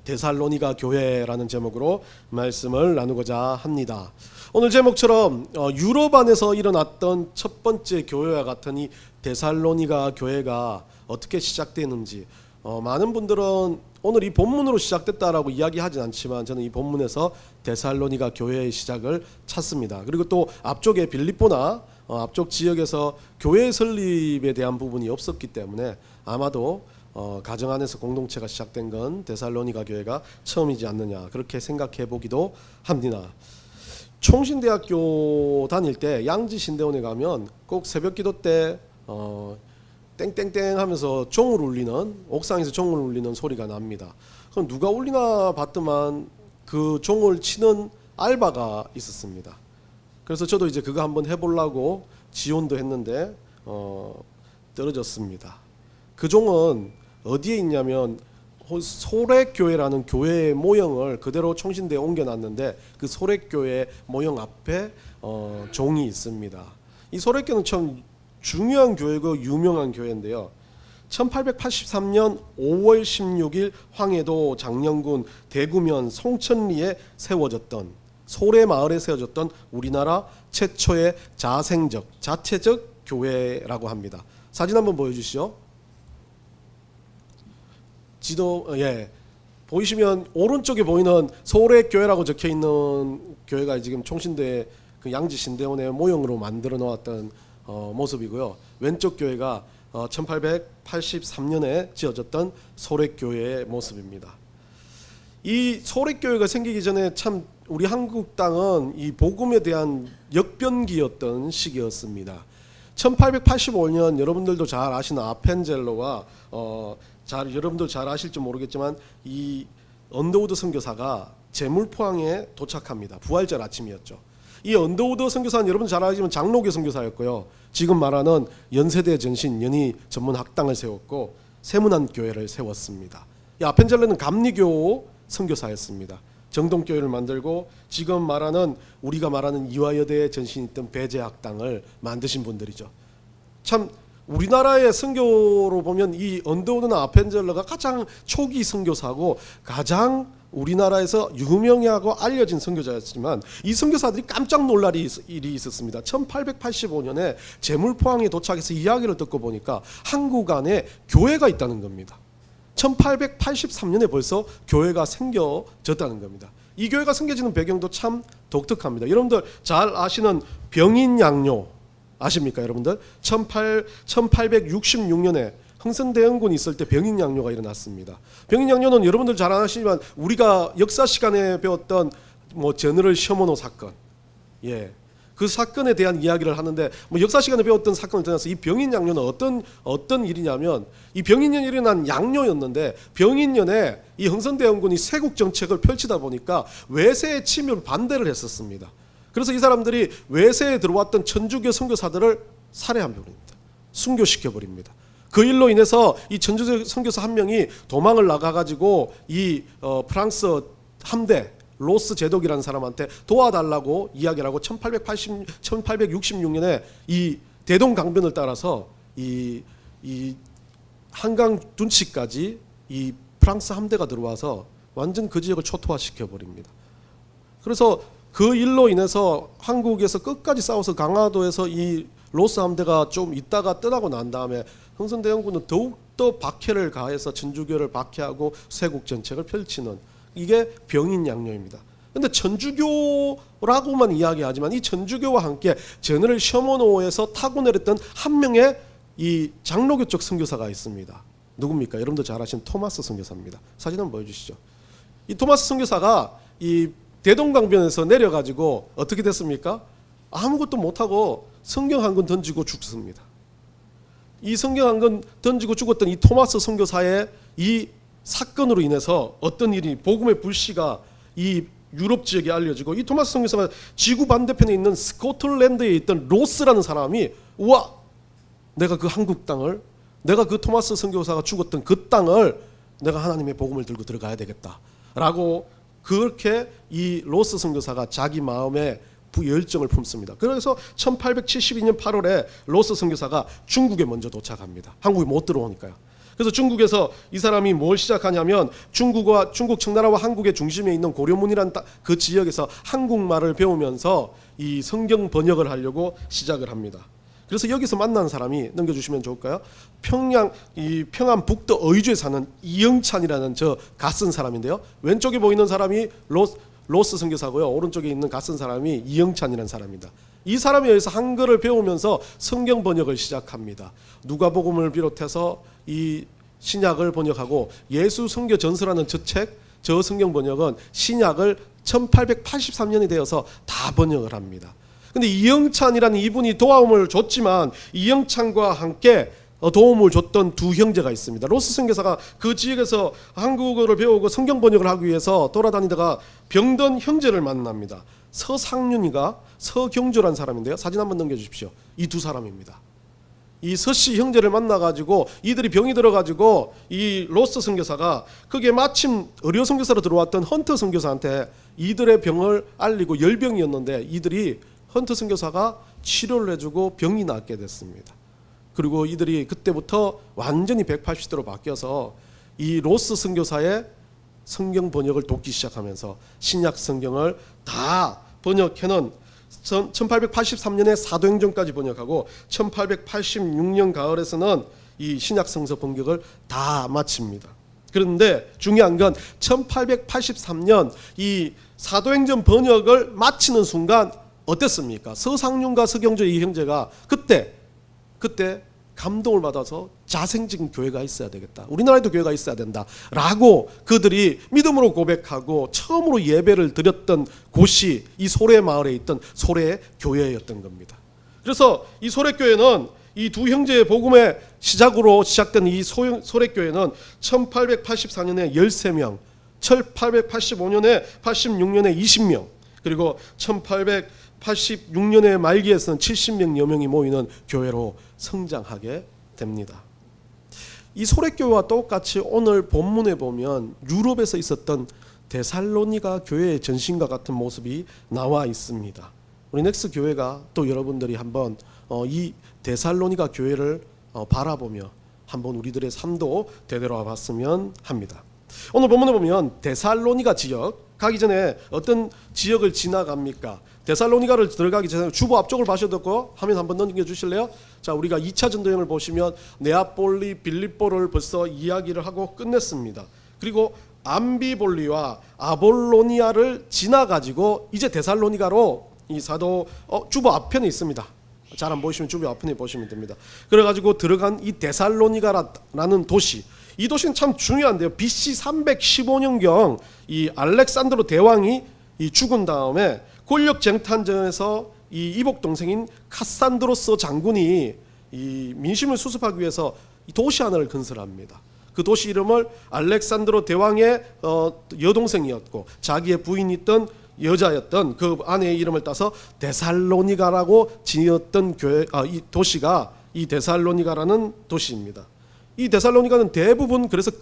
데살로니가 교회라는 제목으로 말씀을 나누고자 합니다. 오늘 제목처럼 유럽 안에서 일어났던 첫 번째 교회와 같은 이 데살로니가 교회가 어떻게 시작되는지, 많은 분들은 오늘 이 본문으로 시작됐다라고 이야기하진 않지만 저는 이 본문에서 데살로니가 교회의 시작을 찾습니다. 그리고 또 앞쪽에 빌립보나 앞쪽 지역에서 교회 설립에 대한 부분이 없었기 때문에 아마도 가정 안에서 공동체가 시작된 건 데살로니가 교회가 처음이지 않느냐, 그렇게 생각해 보기도 합니다. 총신대학교 다닐 때 양지신대원에 가면 꼭 새벽기도 때 땡땡땡 하면서 종을 울리는, 옥상에서 종을 울리는 소리가 납니다. 그럼 누가 울리나 봤더만 그 종을 치는 알바가 있었습니다. 그래서 저도 이제 그거 한번 해보려고 지원도 했는데 떨어졌습니다. 그 종은 어디에 있냐면 소렉교회라는 교회의 모형을 그대로 총신대에 옮겨놨는데 그 소렉교회 모형 앞에 종이 있습니다. 이 소렉교는 참 중요한 교회고 유명한 교회인데요. 1883년 5월 16일 황해도 장령군 대구면 송천리에 세워졌던, 소래 마을에 세워졌던 우리나라 최초의 자체적 교회라고 합니다. 사진 한번 보여주시죠. 지도, 보이시면 오른쪽에 보이는 소래교회라고 적혀 있는 교회가 지금 총신대 그 양지신대원의 모형으로 만들어 놓았던 모습이고요. 왼쪽 교회가 1883년에 지어졌던 소래교회의 모습입니다. 이 소래교회가 생기기 전에 참 우리 한국 땅은 이 복음에 대한 역변기였던 시기였습니다. 1885년 여러분들도 잘 아시는 아펜젤로와 여러분도 잘 아실지 모르겠지만 이 언더우드 선교사가 제물포항에 도착합니다. 부활절 아침이었죠. 이 언더우드 선교사는 여러분 잘 아시지만 장로교 선교사였고요. 지금 말하는 연세대 전신 연희 전문 학당을 세웠고 세문안 교회를 세웠습니다. 이 아펜젤로는 감리교 선교사였습니다. 정동교회를 만들고 지금 말하는 우리가 말하는 이화여대에 전신 있던 배제학당을 만드신 분들이죠. 참 우리나라의 선교로 보면 이 언더우드나 아펜젤러가 가장 초기 선교사고 가장 우리나라에서 유명하고 알려진 선교자였지만 이 선교사들이 깜짝 놀랄 일이 있었습니다. 1885년에 제물포항에 도착해서 이야기를 듣고 보니까 한국 안에 교회가 있다는 겁니다. 1883년에 벌써 교회가 생겨졌다는 겁니다. 이 교회가 생겨지는 배경도 참 독특합니다. 여러분들 잘 아시는 병인양요 아십니까 여러분들? 1866년에 흥선대원군이 있을 때 병인양요가 일어났습니다. 병인양요는 여러분들 잘 아시지만 우리가 역사 시간에 배웠던 저너럴 셔머노 사건, 그 사건에 대한 이야기를 하는데 역사 시간에 배웠던 사건을 떠나서 이 병인양요는 어떤 일이냐면 이 병인년이 일어난 양요였는데 병인년에 이 흥선대원군이 세국 정책을 펼치다 보니까 외세의 침입을 반대를 했었습니다. 그래서 이 사람들이 외세에 들어왔던 천주교 선교사들을 살해해버립니다. 순교시켜버립니다. 그 일로 인해서 이 천주교 선교사 한 명이 도망을 나가가지고 이 프랑스 함대 로스 제독이라는 사람한테 도와달라고 이야기를 하고 1866년에 이 대동강변을 따라서 이 한강 둔치까지 이 프랑스 함대가 들어와서 완전 그 지역을 초토화시켜버립니다. 그래서 그 일로 인해서 한국에서 끝까지 싸워서 강화도에서 이 로스 함대가 좀 있다가 떠나고 난 다음에 흥선대원군은 더욱더 박해를 가해서 천주교를 박해하고 세국 정책을 펼치는, 이게 병인양요입니다. 그런데 천주교라고만 이야기하지만 이 천주교와 함께 저너럴 셔머노에서 타고 내렸던 한 명의 이 장로교 쪽 선교사가 있습니다. 누굽니까? 여러분도 잘 아시는 토마스 선교사입니다. 사진 한번 보여주시죠. 이 토마스 선교사가 이 대동강변에서 내려가지고 어떻게 됐습니까? 아무것도 못하고 성경 한 권 던지고 죽습니다. 이 성경 한 권 던지고 죽었던 이 토마스 선교사의 이 사건으로 인해서 어떤 일이, 복음의 불씨가 이 유럽 지역에 알려지고 이 토마스 선교사가 지구 반대편에 있는 스코틀랜드에 있던 로스라는 사람이, 우와, 내가 그 한국 땅을, 내가 그 토마스 선교사가 죽었던 그 땅을 내가 하나님의 복음을 들고 들어가야 되겠다라고, 그렇게 이 로스 선교사가 자기 마음에 열정을 품습니다. 그래서 1872년 8월에 로스 선교사가 중국에 먼저 도착합니다. 한국에 못 들어오니까요. 그래서 중국에서 이 사람이 뭘 시작하냐면 중국 청나라와 한국의 중심에 있는 고려문이라는 그 지역에서 한국말을 배우면서 이 성경 번역을 하려고 시작을 합니다. 그래서 여기서 만난 사람이 넘겨주시면 좋을까요? 평안 북도 의주에 사는 이영찬이라는 저 갓쓴 사람인데요. 왼쪽에 보이는 사람이 로스 선교사고요. 오른쪽에 있는 갓쓴 사람이 이영찬이라는 사람입니다. 이 사람에 의해서 한글을 배우면서 성경 번역을 시작합니다. 누가복음을 비롯해서 이 신약을 번역하고 예수 선교 전서라는 저 성경 번역은 신약을 1883년이 되어서 다 번역을 합니다. 근데 이영찬이라는 이분이 도움을 줬지만 이영찬과 함께 도움을 줬던 두 형제가 있습니다. 로스 선교사가 그 지역에서 한국어를 배우고 성경 번역을 하기 위해서 돌아다니다가 병든 형제를 만납니다. 서상윤이가 서경주라는 사람인데요. 사진 한번 넘겨주십시오. 이 두 사람입니다. 이 서씨 형제를 만나가지고 이들이 병이 들어가지고 이 로스 선교사가 그게 마침 의료 선교사로 들어왔던 헌터 선교사한테 이들의 병을 알리고 열병이었는데 이들이 헌터 선교사가 치료를 해주고 병이 낫게 됐습니다. 그리고 이들이 그때부터 완전히 180도로 바뀌어서 이 로스 선교사의 성경 번역을 돕기 시작하면서 신약 성경을 다 번역해는 1883년에 사도행전까지 번역하고 1886년 가을에서는 이 신약 성서 번역을 다 마칩니다. 그런데 중요한 건 1883년 이 사도행전 번역을 마치는 순간 어땠습니까? 서상윤과 서경주 이 형제가 그때 감동을 받아서 자생적인 교회가 있어야 되겠다. 우리나라에도 교회가 있어야 된다. 라고 그들이 믿음으로 고백하고 처음으로 예배를 드렸던 곳이 이 소래 마을에 있던 소래 교회였던 겁니다. 그래서 이 소래 교회는 이 두 형제의 복음의 시작으로 시작된 이 소래 교회는 1884년에 13명, 1885년에 86년에 20명, 그리고 1886년의 말기에서는 70명여 명이 모이는 교회로 성장하게 됩니다. 이 소래교회와 똑같이 오늘 본문에 보면 유럽에서 있었던 데살로니가 교회의 전신과 같은 모습이 나와 있습니다. 우리 넥스 교회가 또 여러분들이 한번 이 데살로니가 교회를 바라보며 한번 우리들의 삶도 되돌아 봤으면 합니다. 오늘 본문에 보면 데살로니가 지역 가기 전에 어떤 지역을 지나갑니까? 데살로니가를 들어가기 전에 주보 앞쪽을 봐셔도 화면 한번 넘겨주실래요? 자, 우리가 2차 전도여행을 보시면 네아폴리, 빌립보를 벌써 이야기를 하고 끝냈습니다. 그리고 암비볼리와 아볼로니아를 지나가지고 이제 데살로니가로 이 사도 주보 앞편에 있습니다. 잘 안 보이시면 주보 앞편에 보시면 됩니다. 그래가지고 들어간 이 데살로니가라는 도시, 이 도시는 참 중요한데요. BC 315년경 이 알렉산드로 대왕이 죽은 다음에 권력 쟁탈전에서 이 이복 동생인 카산드로스 장군이 이 민심을 수습하기 위해서 이 도시 하나를 건설합니다. 그 도시 이름을 알렉산드로 대왕의 여동생이었고 자기의 부인이었던 여자였던 그 아내의 이름을 따서 데살로니가라고 지었던 이 도시가 이 데살로니가라는 도시입니다. 이 데살로니가는 대부분 그래서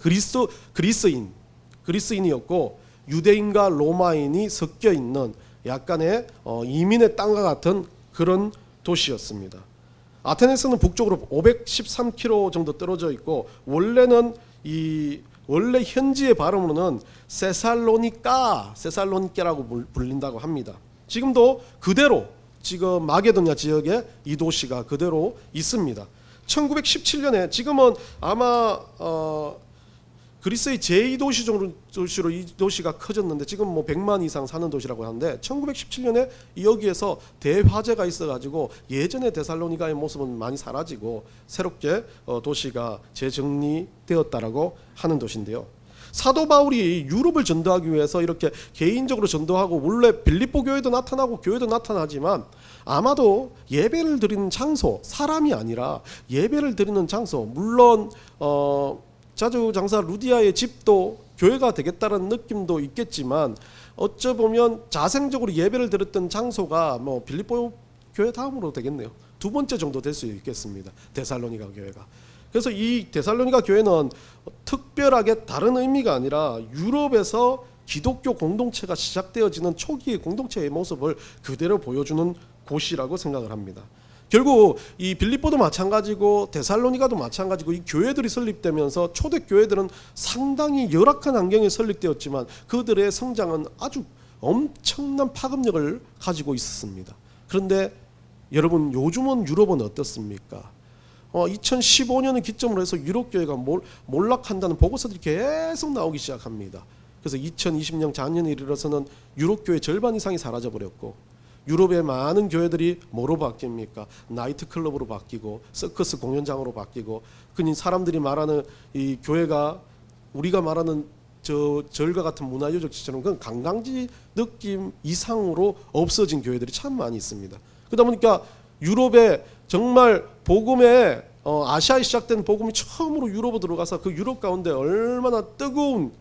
그리스인이었고 유대인과 로마인이 섞여 있는 약간의 이민의 땅과 같은 그런 도시였습니다. 아테네스는 북쪽으로 513km 정도 떨어져 있고 원래 현지의 발음으로는 세살로니케라고 불린다고 합니다. 지금도 그대로 지금 마게도냐 지역에 이 도시가 그대로 있습니다. 1917년에 지금은 아마 그리스의 제2도시로 이 도시가 커졌는데 지금 뭐 100만 이상 사는 도시라고 하는데 1917년에 여기에서 대화재가 있어가지고 예전의 데살로니가의 모습은 많이 사라지고 새롭게 도시가 재정리되었다라고 하는 도시인데요. 사도 바울이 유럽을 전도하기 위해서 이렇게 개인적으로 전도하고 원래 빌립보 교회도 나타나고 교회도 나타나지만 아마도 예배를 드리는 장소, 사람이 아니라 예배를 드리는 장소, 물론 자주장사 루디아의 집도 교회가 되겠다는 느낌도 있겠지만 어쩌보면 자생적으로 예배를 드렸던 장소가 뭐 빌립보 교회 다음으로 되겠네요. 두 번째 정도 될 수 있겠습니다. 데살로니가 교회가. 그래서 이 데살로니가 교회는 특별하게 다른 의미가 아니라 유럽에서 기독교 공동체가 시작되어지는 초기의 공동체의 모습을 그대로 보여주는 곳이라고 생각을 합니다. 결국 이 빌립보도 마찬가지고 데살로니가도 마찬가지고 이 교회들이 설립되면서 초대 교회들은 상당히 열악한 환경에 설립되었지만 그들의 성장은 아주 엄청난 파급력을 가지고 있었습니다. 그런데 여러분 요즘은 유럽은 어떻습니까? 2015년을 기점으로 해서 유럽 교회가 몰락한다는 보고서들이 계속 나오기 시작합니다. 그래서 2020년 작년에 이르러서는 유럽 교회 절반 이상이 사라져 버렸고 유럽의 많은 교회들이 뭐로 바뀝니까? 나이트 클럽으로 바뀌고 서커스 공연장으로 바뀌고 그니 사람들이 말하는 이 교회가 우리가 말하는 절과 같은 문화유적 지처럼 그건 관광지 느낌 이상으로 없어진 교회들이 참 많이 있습니다. 그러다 보니까 유럽에 정말 복음에 아시아에 시작된 복음이 처음으로 유럽으로 들어가서 그 유럽 가운데 얼마나 뜨거운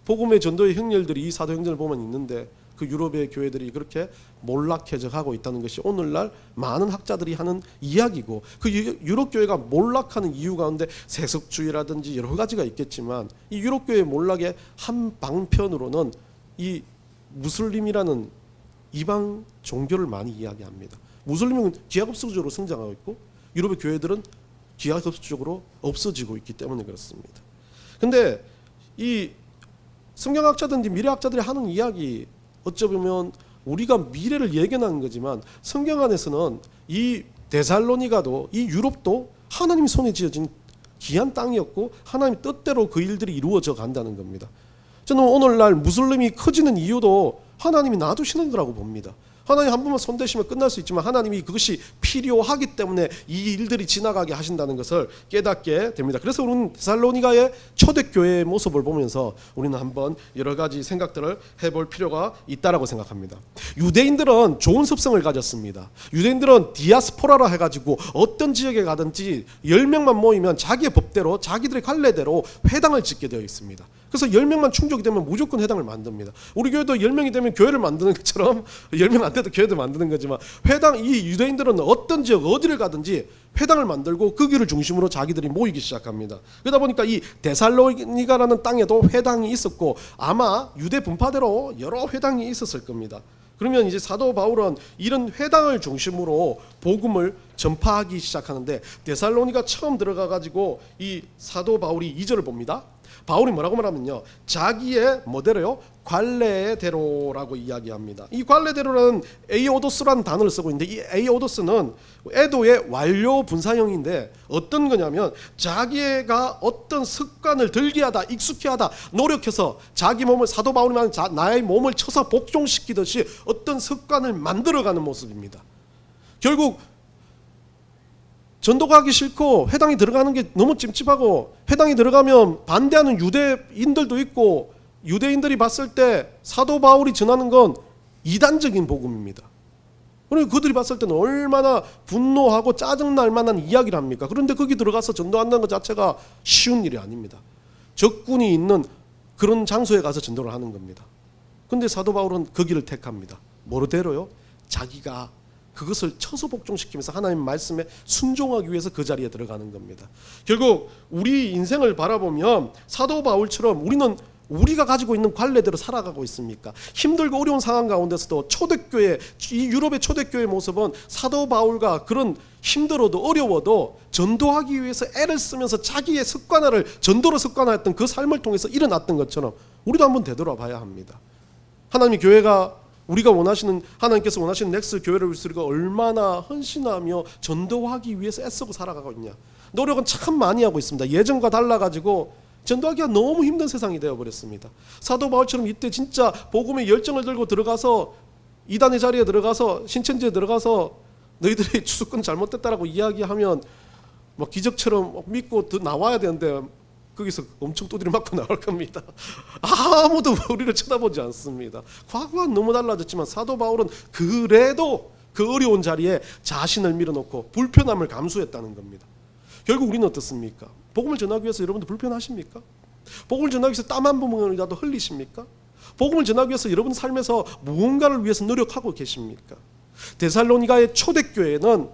복음의 전도의 행렬들이 이 사도행전을 보면 있는데 그 유럽의 교회들이 그렇게 몰락해져 가고 있다는 것이 오늘날 많은 학자들이 하는 이야기고 그 유럽 교회가 몰락하는 이유 가운데 세속주의라든지 여러 가지가 있겠지만 이 유럽 교회의 몰락의 한 방편으로는 이 무슬림이라는 이방 종교를 많이 이야기합니다. 무슬림은 기하급수적으로 성장하고 있고 유럽의 교회들은 기하급수적으로 없어지고 있기 때문에 그렇습니다. 근데 이 성경학자든지 미래학자들이 하는 이야기 어쩌면 우리가 미래를 예견하는 거지만 성경 안에서는 이 데살로니가도 이 유럽도 하나님의 손에 지어진 귀한 땅이었고 하나님 뜻대로 그 일들이 이루어져 간다는 겁니다. 저는 오늘날 무슬림이 커지는 이유도 하나님이 놔두시는 거라고 봅니다. 하나님 한 번만 손대시면 끝날 수 있지만 하나님이 그것이 필요하기 때문에 이 일들이 지나가게 하신다는 것을 깨닫게 됩니다. 그래서 우리는 데살로니가의 초대교회의 모습을 보면서 우리는 한번 여러 가지 생각들을 해볼 필요가 있다라고 생각합니다. 유대인들은 좋은 습성을 가졌습니다. 유대인들은 디아스포라라 해가지고 어떤 지역에 가든지 10명만 모이면 자기의 법대로 자기들의 관례대로 회당을 짓게 되어 있습니다. 그래서 10명만 충족이 되면 무조건 회당을 만듭니다. 우리 교회도 10명이 되면 교회를 만드는 것처럼 10명 안 돼도 교회도 만드는 거지만 이 유대인들은 어떤 지역 어디를 가든지 회당을 만들고 그 길을 중심으로 자기들이 모이기 시작합니다. 그러다 보니까 이 데살로니가라는 땅에도 회당이 있었고 아마 유대 분파대로 여러 회당이 있었을 겁니다. 그러면 이제 사도 바울은 이런 회당을 중심으로 복음을 전파하기 시작하는데 데살로니가 처음 들어가 가지고 이 사도 바울이 2절을 봅니다. 바울이 뭐라고 말하면요, 자기의 뭐대로요? 관례대로라고 이야기합니다. 이 관례대로는 에이오도스라는 단어를 쓰고 있는데 이 에이오도스는 에도의 완료 분사형인데 어떤 거냐면 자기가 어떤 습관을 들게 하다, 익숙해 하다, 노력해서 자기 몸을 사도 바울이 말하는 나의 몸을 쳐서 복종시키듯이 어떤 습관을 만들어가는 모습입니다. 결국 전도 가기 싫고 회당에 들어가는 게 너무 찜찜하고 회당에 들어가면 반대하는 유대인들도 있고 유대인들이 봤을 때 사도 바울이 전하는 건 이단적인 복음입니다. 그러니까 그들이 봤을 때는 얼마나 분노하고 짜증날 만한 이야기를 합니까? 그런데 거기 들어가서 전도한다는 것 자체가 쉬운 일이 아닙니다. 적군이 있는 그런 장소에 가서 전도를 하는 겁니다. 그런데 사도 바울은 그 길을 택합니다. 뭐로대로요? 자기가 그것을 쳐서 복종시키면서 하나님 말씀에 순종하기 위해서 그 자리에 들어가는 겁니다. 결국 우리 인생을 바라보면 사도 바울처럼 우리가 가지고 있는 관례대로 살아가고 있습니까? 힘들고 어려운 상황 가운데서도 초대교회, 이 유럽의 초대교회의 모습은 사도 바울과 그런 힘들어도 어려워도 전도하기 위해서 애를 쓰면서 자기의 습관화를 전도로 습관화했던 그 삶을 통해서 일어났던 것처럼 우리도 한번 되돌아봐야 합니다. 하나님의 교회가 우리가 원하시는, 하나님께서 원하시는 넥스 교회를 위해서 우리가 얼마나 헌신하며 전도하기 위해서 애쓰고 살아가고 있냐. 노력은 참 많이 하고 있습니다. 예전과 달라가지고 전도하기가 너무 힘든 세상이 되어버렸습니다. 사도 바울처럼 이때 진짜 복음의 열정을 들고 들어가서 이단의 자리에 들어가서 신천지에 들어가서 너희들이 주석권 잘못됐다라고 이야기하면 뭐 기적처럼 믿고 나와야 되는데 거기서 엄청 두드려 맞고 나올 겁니다. 아무도 우리를 쳐다보지 않습니다. 과거와 너무 달라졌지만 사도 바울은 그래도 그 어려운 자리에 자신을 밀어놓고 불편함을 감수했다는 겁니다. 결국 우리는 어떻습니까? 복음을 전하기 위해서 여러분들 불편하십니까? 복음을 전하기 위해서 땀 한 방울이라도 흘리십니까? 복음을 전하기 위해서 여러분 삶에서 무언가를 위해서 노력하고 계십니까? 데살로니가의 초대교회는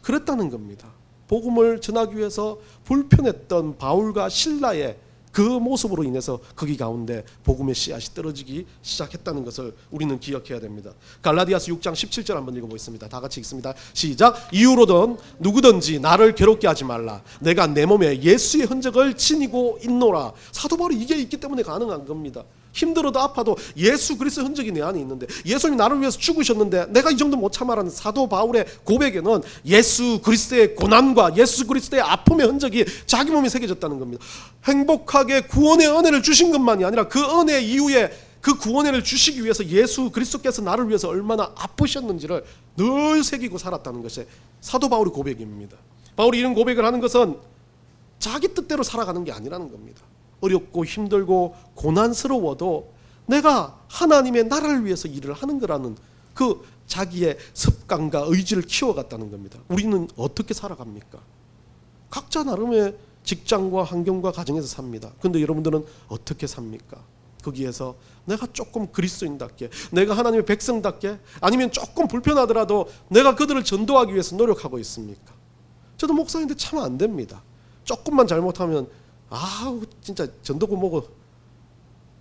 그랬다는 겁니다. 복음을 전하기 위해서 불편했던 바울과 실라의 그 모습으로 인해서 거기 가운데 복음의 씨앗이 떨어지기 시작했다는 것을 우리는 기억해야 됩니다. 갈라디아서 6장 17절 한번 읽어보겠습니다. 다 같이 읽습니다. 시작. 이후로든 누구든지 나를 괴롭게 하지 말라. 내가 내 몸에 예수의 흔적을 지니고 있노라. 사도 바울이 이게 있기 때문에 가능한 겁니다. 힘들어도 아파도 예수 그리스도의 흔적이 내 안에 있는데, 예수님이 나를 위해서 죽으셨는데 내가 이 정도 못 참아라는 사도 바울의 고백에는 예수 그리스도의 고난과 예수 그리스도의 아픔의 흔적이 자기 몸에 새겨졌다는 겁니다. 행복하게 구원의 은혜를 주신 것만이 아니라 그 은혜 이후에 그 구원을 주시기 위해서 예수 그리스도께서 나를 위해서 얼마나 아프셨는지를 늘 새기고 살았다는 것이 사도 바울의 고백입니다. 바울이 이런 고백을 하는 것은 자기 뜻대로 살아가는 게 아니라는 겁니다. 어렵고 힘들고 고난스러워도 내가 하나님의 나라를 위해서 일을 하는 거라는 그 자기의 습관과 의지를 키워갔다는 겁니다. 우리는 어떻게 살아갑니까? 각자 나름의 직장과 환경과 가정에서 삽니다. 그런데 여러분들은 어떻게 삽니까? 거기에서 내가 조금 그리스도인답게, 내가 하나님의 백성답게, 아니면 조금 불편하더라도 내가 그들을 전도하기 위해서 노력하고 있습니까? 저도 목사인데 참 안 됩니다. 조금만 잘못하면 아우 진짜 전도구 뭐고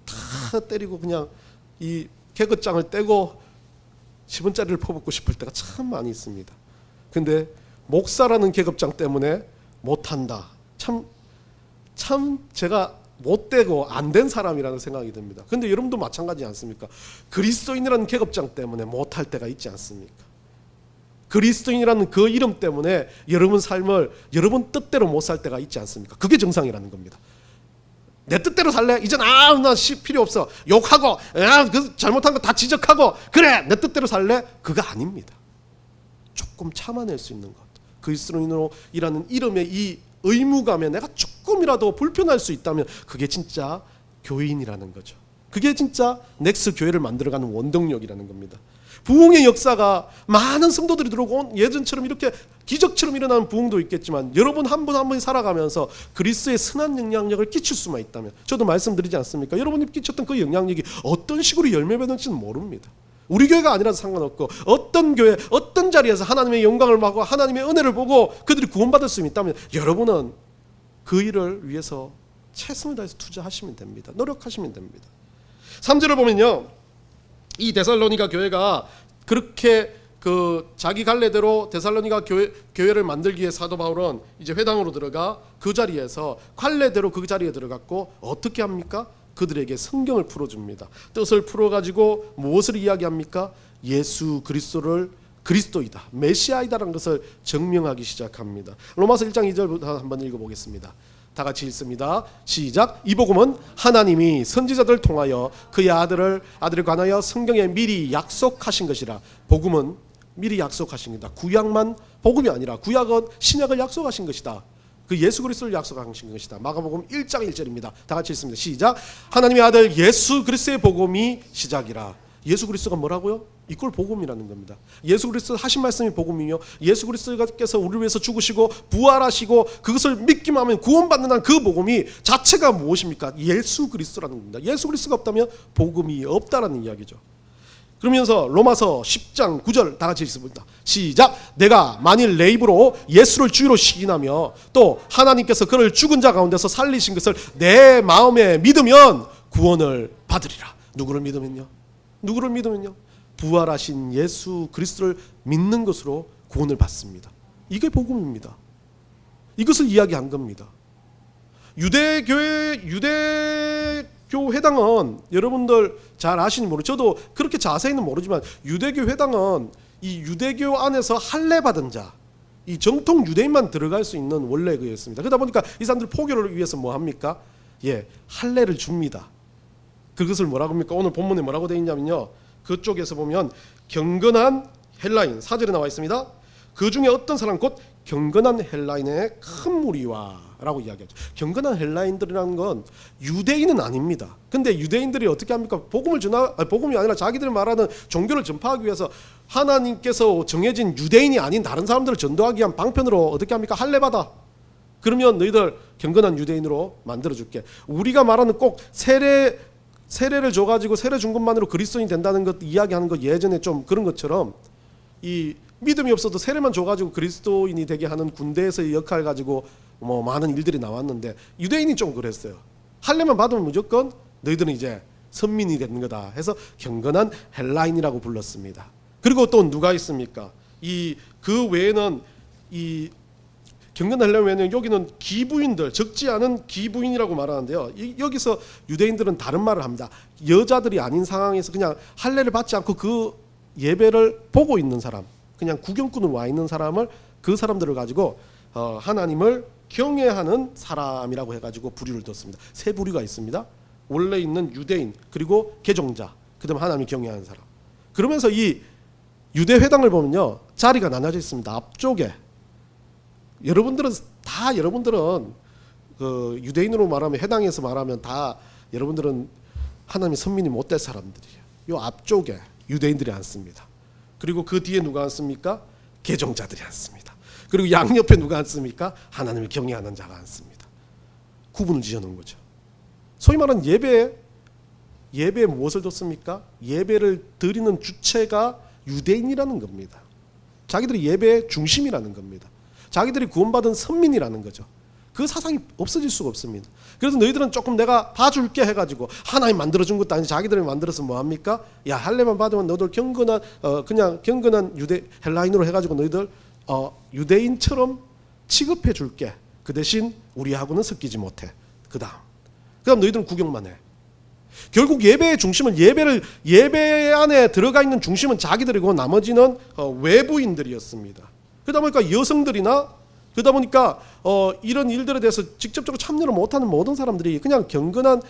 다 때리고 그냥 이 개긋장을 떼고 10원짜리를 퍼붓고 싶을 때가 참 많이 있습니다. 근데 목사라는 계급장 때문에 못한다. 참 제가 못되고 안 된 사람이라는 생각이 듭니다. 근데 여러분도 마찬가지지 않습니까? 그리스도인이라는 계급장 때문에 못할 때가 있지 않습니까? 그리스도인이라는 그 이름 때문에 여러분 삶을 여러분 뜻대로 못 살 때가 있지 않습니까? 그게 정상이라는 겁니다. 내 뜻대로 살래? 이젠 나 필요 없어. 욕하고 그 잘못한 거 다 지적하고 그래 내 뜻대로 살래? 그거 아닙니다. 조금 참아낼 수 있는 것. 그리스도인으로 일하는 이름의 이 의무감에 내가 조금이라도 불편할 수 있다면 그게 진짜 교인이라는 거죠. 그게 진짜 넥스 교회를 만들어가는 원동력이라는 겁니다. 부흥의 역사가 많은 성도들이 들어오고 예전처럼 이렇게 기적처럼 일어나는 부흥도 있겠지만 여러분 한 분 한 분이 살아가면서 그리스도의 선한 영향력을 끼칠 수만 있다면, 저도 말씀드리지 않습니까? 여러분이 끼쳤던 그 영향력이 어떤 식으로 열매 맺을지는 모릅니다. 우리 교회가 아니라서 상관없고 어떤 교회 어떤 자리에서 하나님의 영광을 받고 하나님의 은혜를 보고 그들이 구원받을 수 있다면 여러분은 그 일을 위해서 최선을 다해서 투자하시면 됩니다. 노력하시면 됩니다. 3절을 보면요, 이 데살로니가 교회가 그렇게 그 자기 갈래대로 데살로니가 교회를 만들기 위해 사도 바울은 이제 회당으로 들어가 그 자리에서 갈래대로 그 자리에 들어갔고 어떻게 합니까? 그들에게 성경을 풀어줍니다. 뜻을 풀어가지고 무엇을 이야기합니까? 예수 그리스도를 그리스도이다, 메시아이다라는 것을 증명하기 시작합니다. 로마서 1장 2절부터 한번 읽어보겠습니다. 다 같이 읽습니다. 시작. 이 복음은 하나님이 선지자들을 통하여 그의 아들에 관하여 성경에 미리 약속하신 것이라. 복음은 미리 약속하신 것이다. 구약만 복음이 아니라 구약은 신약을 약속하신 것이다. 그 예수 그리스도를 약속하신 것이다. 마가복음 1장 1절입니다. 다 같이 읽습니다. 시작. 하나님의 아들 예수 그리스도의 복음이 시작이라. 예수 그리스도가 뭐라고요? 이걸 복음이라는 겁니다. 예수 그리스도 하신 말씀이 복음이며 예수 그리스도께서 우리를 위해서 죽으시고 부활하시고 그것을 믿기만 하면 구원받는다는 그 복음이 자체가 무엇입니까? 예수 그리스도라는 겁니다. 예수 그리스도가 없다면 복음이 없다라는 이야기죠. 그러면서 로마서 10장 9절 다 같이 읽습니다. 시작. 내가 만일 내 입으로 예수를 주로 시인하며 또 하나님께서 그를 죽은 자 가운데서 살리신 것을 내 마음에 믿으면 구원을 받으리라. 누구를 믿으면요? 누구를 믿으면요? 부활하신 예수 그리스도를 믿는 것으로 구원을 받습니다. 이게 복음입니다. 이것을 이야기한 겁니다. 유대교 회당은 여러분들 잘 아시는 모르, 저도 그렇게 자세히는 모르지만 유대교 회당은 이 유대교 안에서 할례 받은 자, 이 정통 유대인만 들어갈 수 있는 원래 그였습니다. 그러다 보니까 이 사람들 포교를 위해서 뭐 합니까? 할례를 줍니다. 그것을 뭐라고 합니까? 오늘 본문에 뭐라고 되어 있냐면요, 그쪽에서 보면 경건한 헬라인 4절에 나와 있습니다. 그 중에 어떤 사람 곧 경건한 헬라인의 큰 무리와 라고 이야기하죠. 경건한 헬라인들이라는 건 유대인은 아닙니다. 근데 유대인들이 어떻게 합니까? 복음이 아니라 자기들이 말하는 종교를 전파하기 위해서 하나님께서 정해진 유대인이 아닌 다른 사람들을 전도하기 위한 방편으로 어떻게 합니까? 할례 받아. 그러면 너희들 경건한 유대인으로 만들어줄게. 우리가 말하는 꼭 세례를 줘가지고 세례 준 것만으로 그리스도인이 된다는 것 이야기하는 거 예전에 좀 그런 것처럼 이 믿음이 없어도 세례만 줘가지고 그리스도인이 되게 하는 군대에서의 역할 가지고 뭐 많은 일들이 나왔는데 유대인이 좀 그랬어요. 할례만 받으면 무조건 너희들은 이제 선민이 되는 거다 해서 경건한 헬라인이라고 불렀습니다. 그리고 또 누가 있습니까? 그 외에는 이 경건한 헬라인 외에는 여기는 기부인들, 적지 않은 기부인이라고 말하는데요. 여기서 유대인들은 다른 말을 합니다. 여자들이 아닌 상황에서 그냥 할례를 받지 않고 그 예배를 보고 있는 사람, 그냥 구경꾼으로 와 있는 사람을, 그 사람들을 가지고 하나님을 경외하는 사람이라고 해가지고 부류를 뒀습니다. 세 부류가 있습니다. 원래 있는 유대인, 그리고 개종자, 그다음 하나님을 경외하는 사람. 그러면서 이 유대 회당을 보면요, 자리가 나눠져 있습니다. 앞쪽에 여러분들은 그 유대인으로 말하면, 회당에서 말하면 다 여러분들은 하나님의 선민이 못될 사람들이에요. 요 앞쪽에 유대인들이 앉습니다. 그리고 그 뒤에 누가 앉습니까? 개종자들이 앉습니다. 그리고 양옆에 누가 앉습니까? 하나님을 경외하는 자가 앉습니다. 구분을 지어놓은 거죠. 소위 말하는 예배에 무엇을 뒀습니까? 예배를 드리는 주체가 유대인이라는 겁니다. 자기들이 예배의 중심이라는 겁니다. 자기들이 구원받은 선민이라는 거죠. 그 사상이 없어질 수가 없습니다. 그래서 너희들은 조금 내가 봐줄게 해가지고, 하나님 만들어준 것도 아니지 자기들이 만들어서 뭐합니까? 야, 할례만 받으면 너희들 그냥 경건한 유대 헬라인으로 해가지고 너희들 유대인처럼 취급해 줄게. 그 대신 우리하고는 섞이지 못해. 그다음 너희들은 구경만 해. 결국 예배의 중심은, 예배 안에 들어가 있는 중심은 자기들이고 나머지는 외부인들이었습니다. 그러다 보니까 여성들이나, 그러다 보니까 이런 일들에 대해서 직접적으로 참여를 못하는 모든 사람들이 그냥 경건한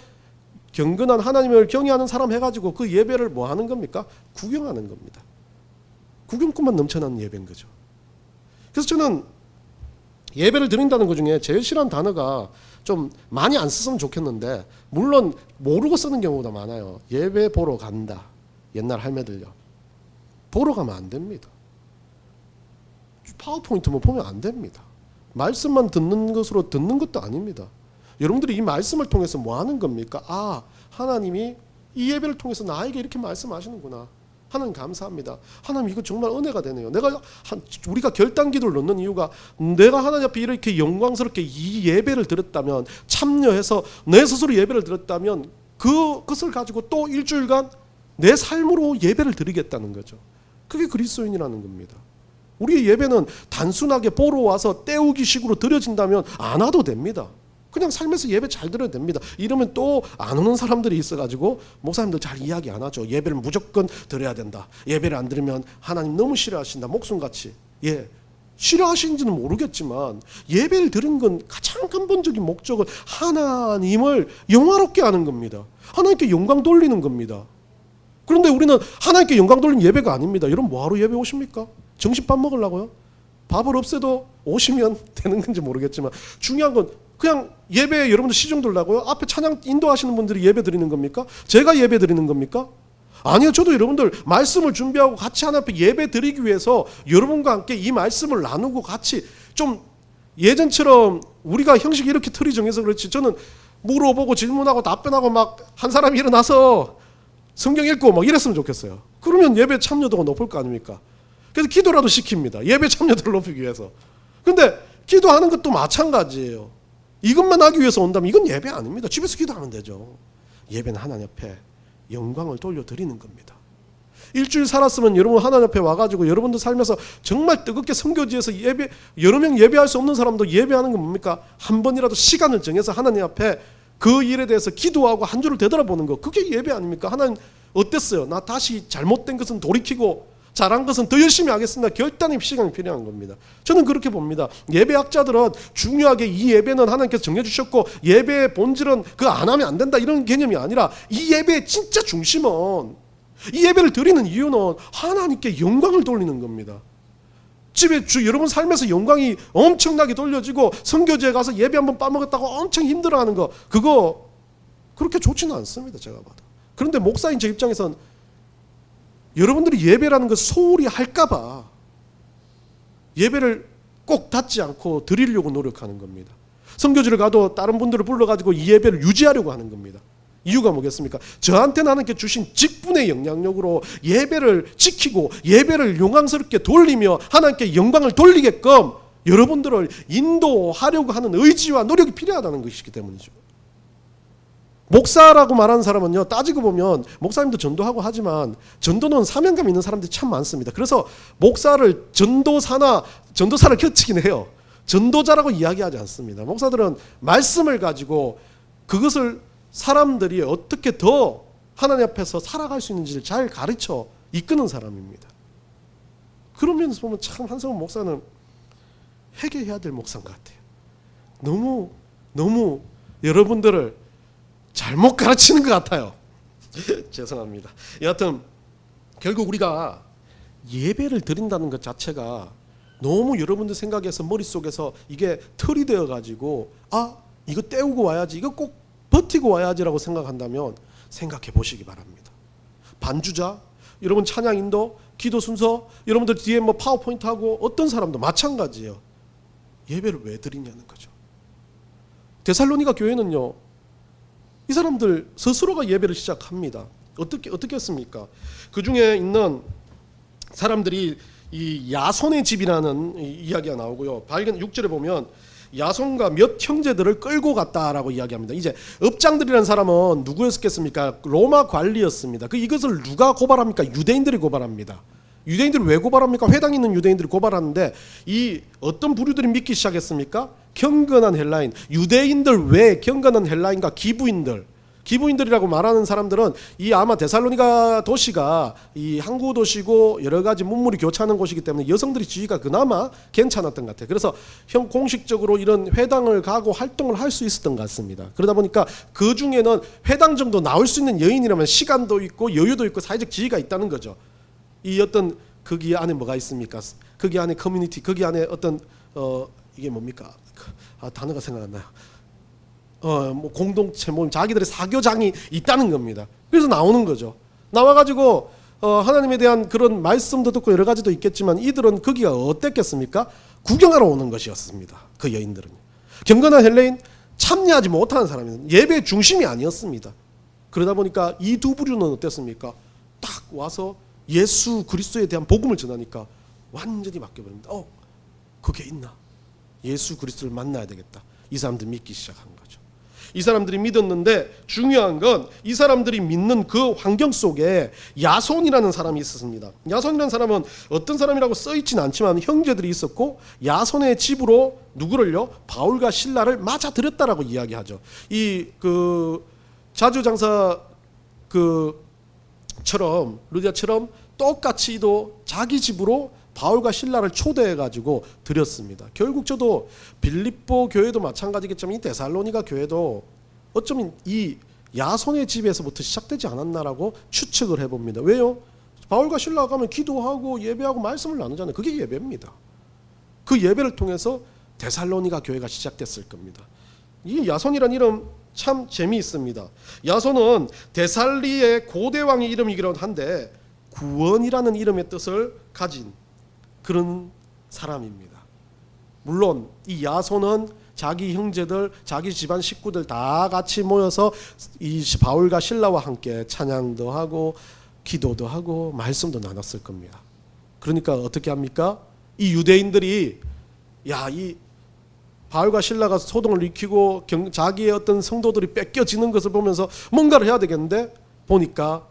하나님을 경외하는 사람 해가지고 그 예배를 뭐 하는 겁니까? 구경하는 겁니다. 구경꾼만 넘쳐나는 예배인 거죠. 그래서 저는 예배를 드린다는 것 중에 제일 싫어하는 단어가, 좀 많이 안 썼으면 좋겠는데, 물론 모르고 쓰는 경우가 많아요. 예배 보러 간다. 옛날 할매들요. 보러 가면 안 됩니다. 파워포인트만 보면 안 됩니다. 말씀만 듣는 것으로 듣는 것도 아닙니다. 여러분들이 이 말씀을 통해서 뭐 하는 겁니까? 아, 하나님이 이 예배를 통해서 나에게 이렇게 말씀하시는구나. 하나님 감사합니다. 하나님 이거 정말 은혜가 되네요. 우리가 결단기도를 넣는 이유가, 내가 하나님 앞에 이렇게 영광스럽게 이 예배를 드렸다면, 참여해서 내 스스로 예배를 드렸다면, 그것을 가지고 또 일주일간 내 삶으로 예배를 드리겠다는 거죠. 그게 그리스도인이라는 겁니다. 우리의 예배는 단순하게 보러 와서 때우기 식으로 드려진다면 안 와도 됩니다. 그냥 삶에서 예배 잘 드려야 됩니다. 이러면 또 안 오는 사람들이 있어가지고 목사님들 잘 이야기 안 하죠. 예배를 무조건 드려야 된다. 예배를 안 드리면 하나님 너무 싫어하신다. 목숨같이. 싫어하시는지는 모르겠지만 예배를 드린 건 가장 근본적인 목적은 하나님을 영화롭게 하는 겁니다. 하나님께 영광 돌리는 겁니다. 그런데 우리는 하나님께 영광 돌리는 예배가 아닙니다. 여러분 뭐하러 예배 오십니까? 점심밥 먹으려고요? 밥을 없애도 오시면 되는 건지 모르겠지만, 중요한 건 그냥 예배에 여러분들 시중 들라고요? 앞에 찬양 인도하시는 분들이 예배 드리는 겁니까? 제가 예배 드리는 겁니까? 아니요. 저도 여러분들 말씀을 준비하고 같이 하나님 앞에 예배 드리기 위해서 여러분과 함께 이 말씀을 나누고 같이, 좀 예전처럼 우리가 형식이 이렇게 틀이 정해서 그렇지, 저는 물어보고 질문하고 답변하고 막 한 사람이 일어나서 성경 읽고 막 이랬으면 좋겠어요. 그러면 예배 참여도가 높을 거 아닙니까? 그래서 기도라도 시킵니다. 예배 참여도를 높이기 위해서. 근데 기도하는 것도 마찬가지예요. 이것만 하기 위해서 온다면 이건 예배 아닙니다. 집에서 기도하면 되죠. 예배는 하나님 앞에 영광을 돌려드리는 겁니다. 일주일 살았으면 여러분 하나님 앞에 와가지고 여러분도 살면서 정말 뜨겁게 선교지에서 여러 명 예배할 수 없는 사람도 예배하는 건 뭡니까? 한 번이라도 시간을 정해서 하나님 앞에 그 일에 대해서 기도하고 한 주를 되돌아보는 거, 그게 예배 아닙니까? 하나님 어땠어요? 나 다시 잘못된 것은 돌이키고 잘한 것은 더 열심히 하겠습니다. 결단의 시간이 필요한 겁니다. 저는 그렇게 봅니다. 예배학자들은 중요하게 이 예배는 하나님께서 정해주셨고 예배의 본질은 그거 안 하면 안 된다 이런 개념이 아니라, 이 예배의 진짜 중심은, 이 예배를 드리는 이유는 하나님께 영광을 돌리는 겁니다. 집에 여러분 삶에서 영광이 엄청나게 돌려지고 선교지에 가서 예배 한번 빠먹었다고 엄청 힘들어하는 거, 그거 그렇게 좋지는 않습니다. 제가 봐도. 그런데 목사인 제 입장에선 여러분들이 예배라는 걸 소홀히 할까봐 예배를 꼭 닫지 않고 드리려고 노력하는 겁니다. 선교지를 가도 다른 분들을 불러가지고 이 예배를 유지하려고 하는 겁니다. 이유가 뭐겠습니까? 저한테 하나님께 주신 직분의 영향력으로 예배를 지키고 예배를 영광스럽게 돌리며 하나님께 영광을 돌리게끔 여러분들을 인도하려고 하는 의지와 노력이 필요하다는 것이기 때문이죠. 목사라고 말하는 사람은요, 따지고 보면 목사님도 전도하고 하지만 전도는 사명감 있는 사람들이 참 많습니다. 그래서 목사를 전도사를 겹치긴 해요. 전도자라고 이야기하지 않습니다. 목사들은 말씀을 가지고 그것을 사람들이 어떻게 더 하나님 앞에서 살아갈 수 있는지를 잘 가르쳐 이끄는 사람입니다. 그런 면에서 보면 참 한성훈 목사는 회개해야 될 목사인 것 같아요. 너무 여러분들을 잘못 가르치는 것 같아요. 죄송합니다. 여하튼 결국 우리가 예배를 드린다는 것 자체가 너무 여러분들 생각에서 머릿속에서 이게 틀이 되어가지고 이거 때우고 와야지, 이거 꼭 버티고 와야지라고 생각한다면 생각해 보시기 바랍니다. 반주자, 여러분 찬양 인도, 기도 순서, 여러분들 뒤에 뭐 파워포인트 하고 어떤 사람도 마찬가지예요. 예배를 왜 드리냐는 거죠. 데살로니가 교회는요, 이 사람들 스스로가 예배를 시작합니다. 어떻게 했습니까? 그 중에 있는 사람들이 이 야손의 집이라는 이야기가 나오고요. 발견 6절에 보면 야손과 몇 형제들을 끌고 갔다라고 이야기합니다. 이제 업장들이라는 사람은 누구였겠습니까? 로마 관리였습니다. 이것을 누가 고발합니까? 유대인들이 고발합니다. 유대인들이 왜 고발합니까? 회당에 있는 유대인들이 고발하는데 이 어떤 부류들이 믿기 시작했습니까? 경건한 헬라인, 유대인들 외에 경건한 헬라인과 기부인들이라고 말하는 사람들은 이 아마 데살로니가 도시가 이 항구 도시고 여러 가지 문물이 교차하는 곳이기 때문에 여성들의 지위가 그나마 괜찮았던 것 같아요. 그래서 공식적으로 이런 회당을 가고 활동을 할 수 있었던 것 같습니다. 그러다 보니까 그 중에는 회당 정도 나올 수 있는 여인이라면 시간도 있고 여유도 있고 사회적 지위가 있다는 거죠. 이 어떤 거기 안에 뭐가 있습니까? 거기 안에 커뮤니티, 거기 안에 어떤 이게 뭡니까? 단어가 생각 안 나요. 뭐 공동체 모임, 자기들의 사교장이 있다는 겁니다. 그래서 나오는 거죠. 나와가지고 하나님에 대한 그런 말씀도 듣고 여러 가지도 있겠지만 이들은 거기가 어땠겠습니까? 구경하러 오는 것이었습니다. 그 여인들은 경건한 헬레인, 참여하지 못하는 사람입니다. 예배의 중심이 아니었습니다. 그러다 보니까 이 두 부류는 어땠습니까? 딱 와서 예수 그리스도에 대한 복음을 전하니까 완전히 바뀌어버립니다. 그게 있나? 예수 그리스도를 만나야 되겠다. 이 사람들이 믿기 시작한 거죠. 이 사람들이 믿었는데 중요한 건 이 사람들이 믿는 그 환경 속에 야손이라는 사람이 있었습니다. 야손이라는 사람은 어떤 사람이라고 써있지는 않지만 형제들이 있었고 야손의 집으로 누구를요? 바울과 신라를 맞아들였다라고 이야기하죠. 자주장사 처럼 루디아처럼 똑같이 도 자기 집으로 바울과 신라를 초대해가지고 드렸습니다. 결국 저도 빌립보 교회도 마찬가지겠지만 이 데살로니가 교회도 어쩌면 이 야손의 집에서부터 시작되지 않았나라고 추측을 해봅니다. 왜요? 바울과 신라가 가면 기도하고 예배하고 말씀을 나누잖아요. 그게 예배입니다. 그 예배를 통해서 데살로니가 교회가 시작됐을 겁니다. 이 야손이라는 이름 참 재미있습니다. 야손은 데살리의 고대왕의 이름이기도 한데 구원이라는 이름의 뜻을 가진 그런 사람입니다. 물론 이 야손은 자기 형제들, 자기 집안 식구들 다 같이 모여서 이 바울과 신라와 함께 찬양도 하고 기도도 하고 말씀도 나눴을 겁니다. 그러니까 어떻게 합니까? 이 유대인들이 이 바울과 신라가 소동을 일으키고 자기의 어떤 성도들이 뺏겨지는 것을 보면서 뭔가를 해야 되겠는데 보니까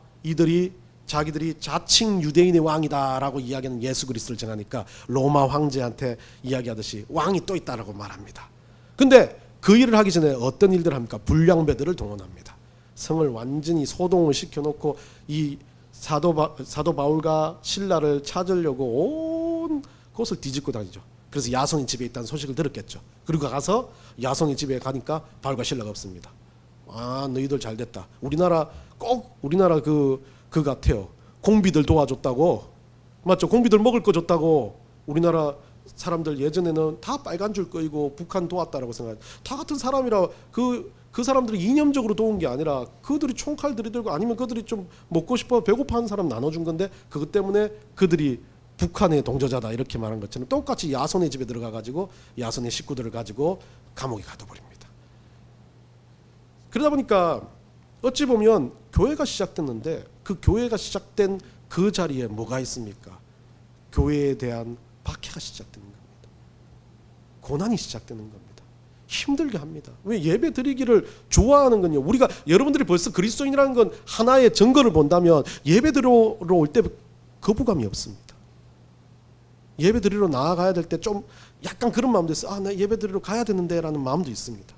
자기들이 자칭 유대인의 왕이다라고 이야기하는 예수 그리스도를 정하니까 로마 황제한테 이야기하듯이 왕이 또 있다라고 말합니다. 근데 그 일을 하기 전에 어떤 일들을 합니까? 불량배들을 동원합니다. 성을 완전히 소동을 시켜놓고 이 사도 바울과 신라를 찾으려고 온 곳을 뒤집고 다니죠. 그래서 야손이 집에 있다는 소식을 들었겠죠. 그리고 가서 야손이 집에 가니까 바울과 신라가 없습니다. 너희들 잘 됐다. 우리나라 그 같아요. 공비들 도와줬다고, 맞죠? 공비들 먹을 거 줬다고. 우리나라 사람들 예전에는 다 빨간 줄 끄이고 북한 도왔다라고 생각. 다 같은 사람이라 그 사람들이 이념적으로 도운 게 아니라 그들이 총칼 들이들고 아니면 그들이 좀 먹고 싶어 배고파하는 사람 나눠준 건데 그것 때문에 그들이 북한의 동조자다 이렇게 말한 것처럼 똑같이 야손의 집에 들어가가지고 야손의 식구들을 가지고 감옥에 가둬버립니다. 그러다 보니까 어찌 보면 교회가 시작됐는데 그 교회가 시작된 그 자리에 뭐가 있습니까? 교회에 대한 박해가 시작되는 겁니다. 고난이 시작되는 겁니다. 힘들게 합니다. 왜? 예배 드리기를 좋아하는 건요. 우리가 여러분들이 벌써 그리스도인이라는 건 하나의 증거를 본다면 예배 드리러 올 때 거부감이 없습니다. 예배 드리러 나아가야 될 때 좀 약간 그런 마음도 있어요. 나 예배 드리러 가야 되는데라는 마음도 있습니다.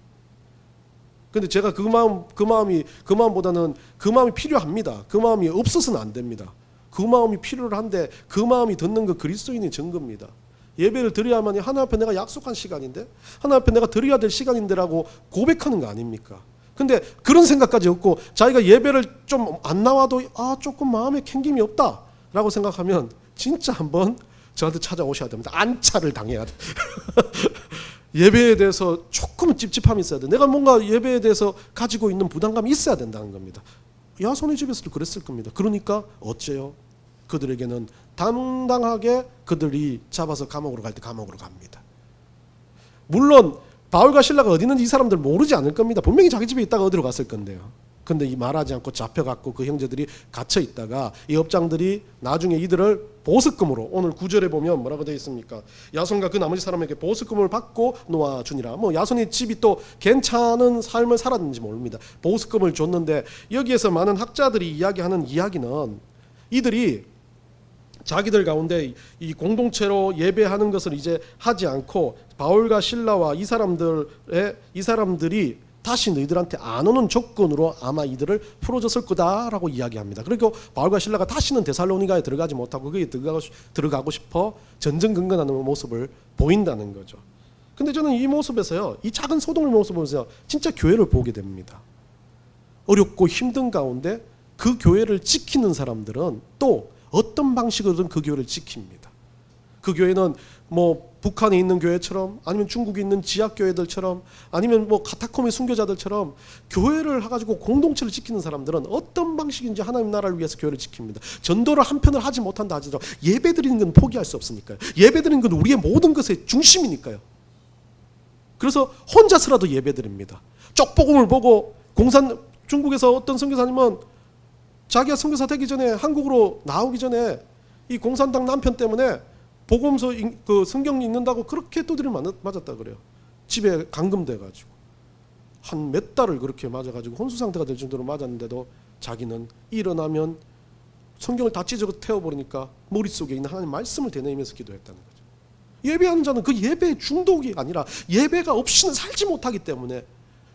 근데 제가 그 마음보다는 그 마음이 필요합니다. 그 마음이 없어서는 안 됩니다. 그 마음이 필요한데 그 마음이 듣는 그 그리스도인의 증거입니다. 예배를 드려야만이 하나님 앞에 내가 약속한 시간인데, 하나님 앞에 내가 드려야 될 시간인데라고 고백하는 거 아닙니까? 근데 그런 생각까지 없고 자기가 예배를 좀 안 나와도 조금 마음에 캥김이 없다라고 생각하면 진짜 한번 저한테 찾아오셔야 됩니다. 안차를 당해야 돼. 예배에 대해서 조금은 찝찝함이 있어야 돼. 내가 뭔가 예배에 대해서 가지고 있는 부담감이 있어야 된다는 겁니다. 야손의 집에서도 그랬을 겁니다. 그러니까 어째요? 그들에게는 당당하게 그들이 잡아서 감옥으로 갈 때 감옥으로 갑니다. 물론 바울과 실라가 어디 있는지 이 사람들 모르지 않을 겁니다. 분명히 자기 집에 있다가 어디로 갔을 건데요. 근데 이 말하지 않고 잡혀갔고 그 형제들이 갇혀 있다가 이 업장들이 나중에 이들을 보석금으로, 오늘 9절에 보면 뭐라고 되어 있습니까? 야손과 그 나머지 사람에게 보석금을 받고 놓아주니라. 야손의 집이 또 괜찮은 삶을 살았는지 모릅니다. 보석금을 줬는데 여기에서 많은 학자들이 이야기하는 이야기는 이들이 자기들 가운데 이 공동체로 예배하는 것을 이제 하지 않고 바울과 실라와 이 사람들이 다시 너희들한테 안 오는 조건으로 아마 이들을 풀어줬을 거다라고 이야기합니다. 그리고 바울과 실라가 다시는 데살로니가에 들어가지 못하고 거기에 들어가고 싶어 전전긍긍하는 모습을 보인다는 거죠. 근데 저는 이 모습에서요, 이 작은 소동의 모습을 보면서 진짜 교회를 보게 됩니다. 어렵고 힘든 가운데 그 교회를 지키는 사람들은 또 어떤 방식으로든 그 교회를 지킵니다. 그 교회는 북한에 있는 교회처럼, 아니면 중국에 있는 지하교회들처럼, 아니면 카타콤의 순교자들처럼 교회를 해가지고 공동체를 지키는 사람들은 어떤 방식인지 하나님 나라를 위해서 교회를 지킵니다. 전도를 한편을 하지 못한다 하더라도 예배 드리는 건 포기할 수 없으니까요. 예배 드리는 건 우리의 모든 것의 중심이니까요. 그래서 혼자서라도 예배 드립니다. 쪽복음을 보고 중국에서 어떤 선교사님은 자기가 선교사 되기 전에, 한국으로 나오기 전에 이 공산당 남편 때문에 복음서 그 성경 읽는다고 그렇게 두드려 맞았다 그래요. 집에 감금돼가지고 한 몇 달을 그렇게 맞아가지고 혼수 상태가 될 정도로 맞았는데도 자기는 일어나면 성경을 다 찢어 태워버리니까 머릿속에 있는 하나님 말씀을 되뇌이면서 기도했다는 거죠. 예배하는 자는 그 예배의 중독이 아니라 예배가 없이는 살지 못하기 때문에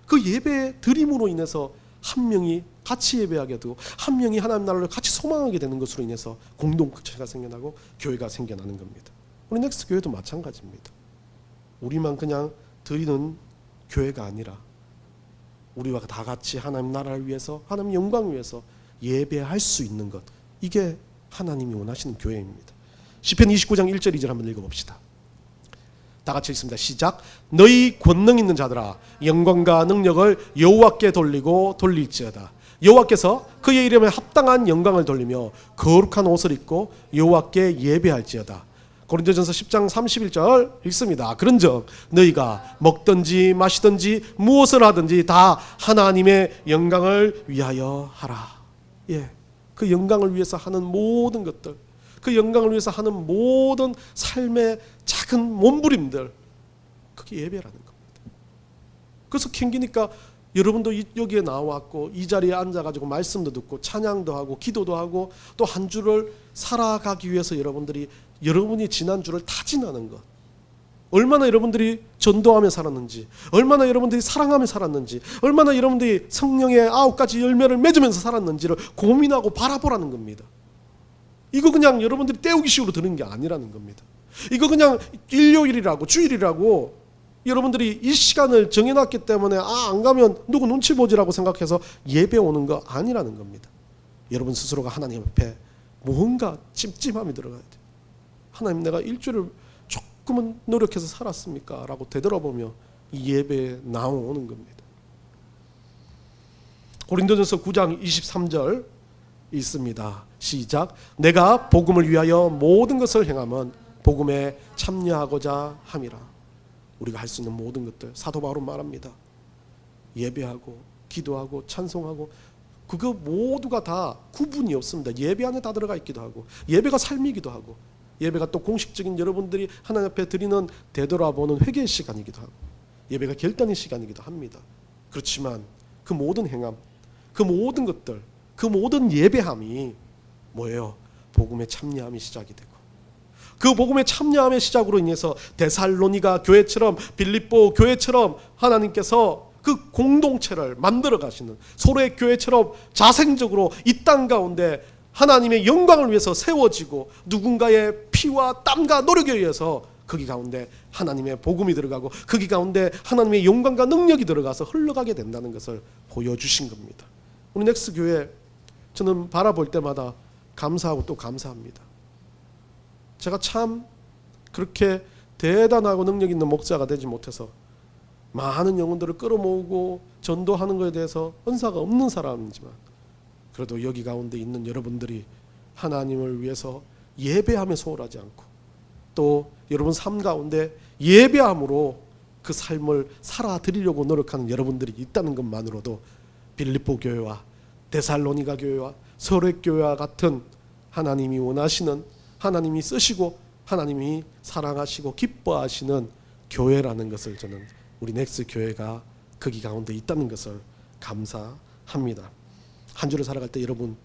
그 예배 드림으로 인해서 한 명이 같이 예배하게 되고 한 명이 하나님 나라를 같이 소망하게 되는 것으로 인해서 공동체가 생겨나고 교회가 생겨나는 겁니다. 우리 넥스트 교회도 마찬가지입니다. 우리만 그냥 드리는 교회가 아니라 우리와 다 같이 하나님 나라를 위해서, 하나님 영광을 위해서 예배할 수 있는 것, 이게 하나님이 원하시는 교회입니다. 시편 29장 1절 2절 한번 읽어봅시다. 다 같이 읽습니다. 시작. 너희 권능 있는 자들아, 영광과 능력을 여호와께 돌리고 돌릴지어다. 여호와께서 그의 이름에 합당한 영광을 돌리며 거룩한 옷을 입고 여호와께 예배할지어다. 고린도전서 10장 31절 읽습니다. 그런즉 너희가 먹든지 마시든지 무엇을 하든지 다 하나님의 영광을 위하여 하라. 그 영광을 위해서 하는 모든 것들, 그 영광을 위해서 하는 모든 삶의 작은 몸부림들, 그게 예배라는 겁니다. 그래서 캥기니까 여러분도 여기에 나왔고 이 자리에 앉아가지고 말씀도 듣고 찬양도 하고 기도도 하고 또 한 주를 살아가기 위해서 여러분이 지난 주를 다 지나는 것, 얼마나 여러분들이 전도하며 살았는지, 얼마나 여러분들이 사랑하며 살았는지, 얼마나 여러분들이 성령의 9가지 열매를 맺으면서 살았는지를 고민하고 바라보라는 겁니다. 이거 그냥 여러분들이 때우기 식으로 드는 게 아니라는 겁니다. 이거 그냥 일요일이라고 주일이라고 여러분들이 이 시간을 정해놨기 때문에 안 가면 누구 눈치 보지라고 생각해서 예배 오는 거 아니라는 겁니다. 여러분 스스로가 하나님 앞에 뭔가 찜찜함이 들어가야 돼요. 하나님, 내가 일주일을 조금은 노력해서 살았습니까? 라고 되돌아보며 이 예배에 나오는 겁니다. 고린도전서 9장 23절 있습니다. 시작. 내가 복음을 위하여 모든 것을 행함은 복음에 참여하고자 함이라. 우리가 할 수 있는 모든 것들, 사도 바울은 말합니다. 예배하고 기도하고 찬송하고 그거 모두가 다 구분이 없습니다. 예배 안에 다 들어가 있기도 하고, 예배가 삶이기도 하고, 예배가 또 공식적인 여러분들이 하나님 앞에 드리는 되돌아보는 회개의 시간이기도 하고, 예배가 결단의 시간이기도 합니다. 그렇지만 그 모든 행함, 그 모든 것들, 그 모든 예배함이 뭐예요? 복음의 참여함이 시작이 되고, 그 복음의 참여함의 시작으로 인해서 데살로니가 교회처럼, 빌립보 교회처럼 하나님께서 그 공동체를 만들어 가시는, 서로의 교회처럼 자생적으로 이 땅 가운데 하나님의 영광을 위해서 세워지고, 누군가의 피와 땀과 노력에 의해서 거기 가운데 하나님의 복음이 들어가고, 거기 가운데 하나님의 영광과 능력이 들어가서 흘러가게 된다는 것을 보여주신 겁니다. 우리 넥스 교회, 저는 바라볼 때마다 감사하고 또 감사합니다. 제가 참 그렇게 대단하고 능력 있는 목자가 되지 못해서 많은 영혼들을 끌어모으고 전도하는 것에 대해서 은사가 없는 사람이지만, 그래도 여기 가운데 있는 여러분들이 하나님을 위해서 예배함에 소홀하지 않고, 또 여러분 삶 가운데 예배함으로 그 삶을 살아드리려고 노력하는 여러분들이 있다는 것만으로도 빌립보 교회와 데살로니가 교회와 서울 교회와 같은 하나님이 원하시는, 하나님이 쓰시고 하나님이 사랑하시고 기뻐하시는 교회라는 것을 저는 우리 넥스 교회가 거기 가운데 있다는 것을 감사합니다. 한 주를 살아갈 때 여러분,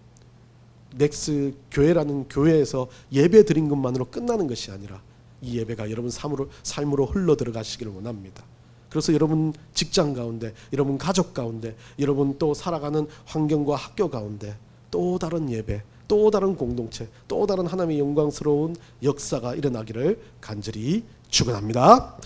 넥스 교회라는 교회에서 예배 드린 것만으로 끝나는 것이 아니라 이 예배가 여러분 삶으로 흘러 들어가시기를 원합니다. 그래서 여러분 직장 가운데, 여러분 가족 가운데, 여러분 또 살아가는 환경과 학교 가운데 또 다른 예배, 또 다른 공동체, 또 다른 하나님의 영광스러운 역사가 일어나기를 간절히 축원합니다.